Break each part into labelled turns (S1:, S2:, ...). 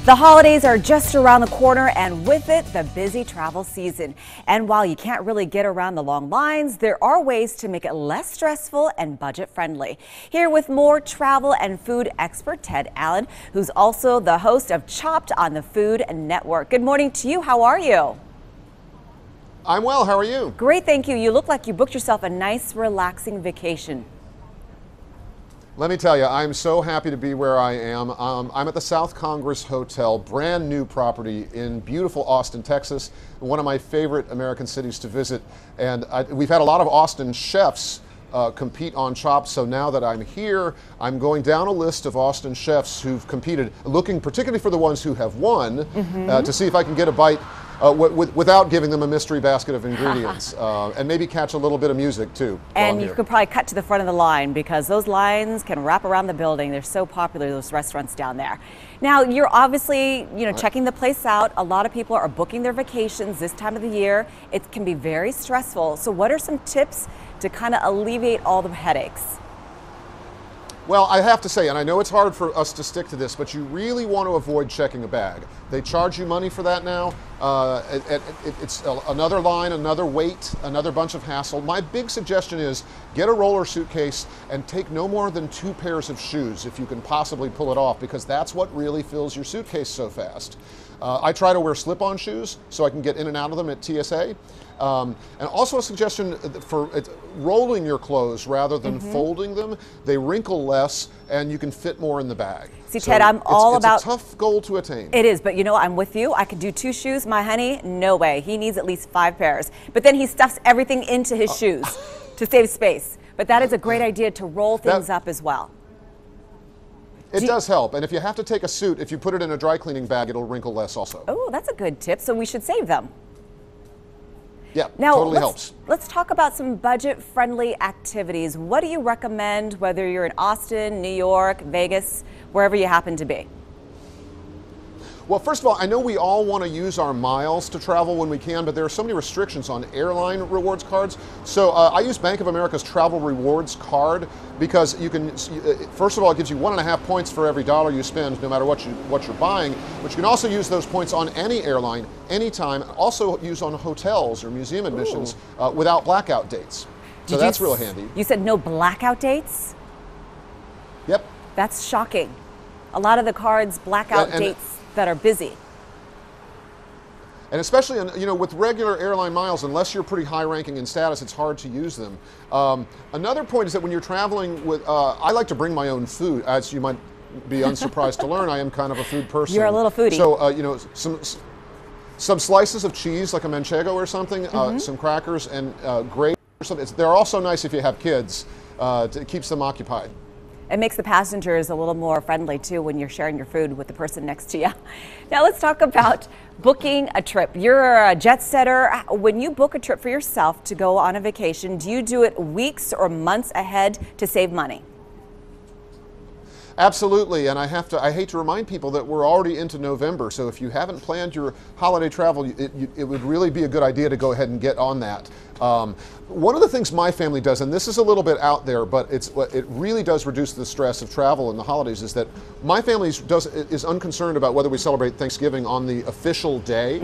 S1: The holidays are just around the corner, and with it, the busy travel season. And while you can't really get around the long lines, there are ways to make it less stressful and budget-friendly. Here with more travel and food expert Ted Allen, who's also the host of Chopped on the Food Network. Good morning to you. How are you?
S2: I'm well. How are you?
S1: Great, thank you. You look like you booked yourself a nice, relaxing vacation.
S2: Let me tell you, I'm so happy to be where I am. I'm at the South Congress Hotel, brand new property in beautiful Austin, Texas, one of my favorite American cities to visit. And we've had a lot of Austin chefs compete on Chopped, so now that I'm here, I'm going down a list of Austin chefs who've competed, looking particularly for the ones who have won, to see if I can get a bite without giving them a mystery basket of ingredients, and maybe catch a little bit of music too.
S1: And you could probably cut to the front of the line, because those lines can wrap around the building. They're so popular, those restaurants down there. Now, you're obviously, checking the place out. A lot of people are booking their vacations this time of the year. It can be very stressful. So what are some tips to kind of alleviate all the headaches?
S2: Well, I have to say, and I know it's hard for us to stick to this, but you really want to avoid checking a bag. They charge you money for that now. It's another line, another wait, another bunch of hassle. My big suggestion is get a roller suitcase and take no more than 2 pairs of shoes if you can possibly pull it off, because that's what really fills your suitcase so fast. I try to wear slip-on shoes so I can get in and out of them at TSA. And also a suggestion for rolling your clothes rather than folding them. They wrinkle less and you can fit more in the bag.
S1: See, Ted, I'm all about...
S2: It's a tough goal to attain.
S1: It is, but I'm with you. I could do 2 shoes. My honey, no way. He needs at least 5 pairs. But then he stuffs everything into his shoes to save space. But that is a great idea to roll things up as well.
S2: It does help, and if you have to take a suit, if you put it in a dry cleaning bag, it'll wrinkle less also.
S1: Oh, that's a good tip, so we should save them.
S2: Yeah,
S1: now,
S2: totally helps.
S1: Let's talk about some budget-friendly activities. What do you recommend, whether you're in Austin, New York, Vegas, wherever you happen to be?
S2: Well, first of all, I know we all want to use our miles to travel when we can, but there are so many restrictions on airline rewards cards. So I use Bank of America's Travel Rewards card because you can, first of all, it gives you 1.5 points for every dollar you spend, no matter what you're buying. But you can also use those points on any airline, anytime. Also use on hotels or museum admissions without blackout dates. So that's real handy. You
S1: said no blackout dates?
S2: Yep.
S1: That's shocking. A lot of the cards blackout dates that are busy.
S2: And especially, with regular airline miles, unless you're pretty high ranking in status, it's hard to use them. Another point is that when you're traveling with, I like to bring my own food. As you might be unsurprised to learn, I am kind of a food person.
S1: You're a little foodie.
S2: So, some slices of cheese, like a manchego or something, some crackers, and gravy or something. They're also nice if you have kids. It keeps them occupied.
S1: It makes the passengers a little more friendly, too, when you're sharing your food with the person next to you. Now, let's talk about booking a trip. You're a jet setter. When you book a trip for yourself to go on a vacation, do you do it weeks or months ahead to save money?
S2: Absolutely, and I hate to remind people that we're already into November, so if you haven't planned your holiday travel, it would really be a good idea to go ahead and get on that. One of the things my family does, and this is a little bit out there, but it really does reduce the stress of travel in the holidays, is that my family is unconcerned about whether we celebrate Thanksgiving on the official day.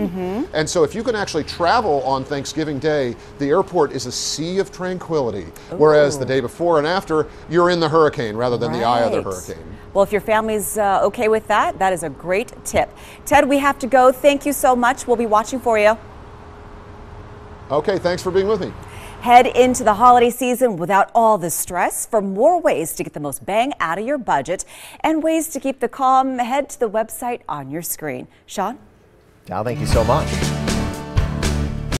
S2: And so if you can actually travel on Thanksgiving Day, the airport is a sea of tranquility, whereas the day before and after, you're in the hurricane rather than the eye of the hurricane.
S1: Well, if your family's okay with that, that is a great tip. Ted, we have to go. Thank you so much. We'll be watching for you.
S2: Okay, thanks for being with me.
S1: Head into the holiday season without all the stress. For more ways to get the most bang out of your budget and ways to keep the calm, head to the website on your screen. Sean?
S3: Al, thank you so much.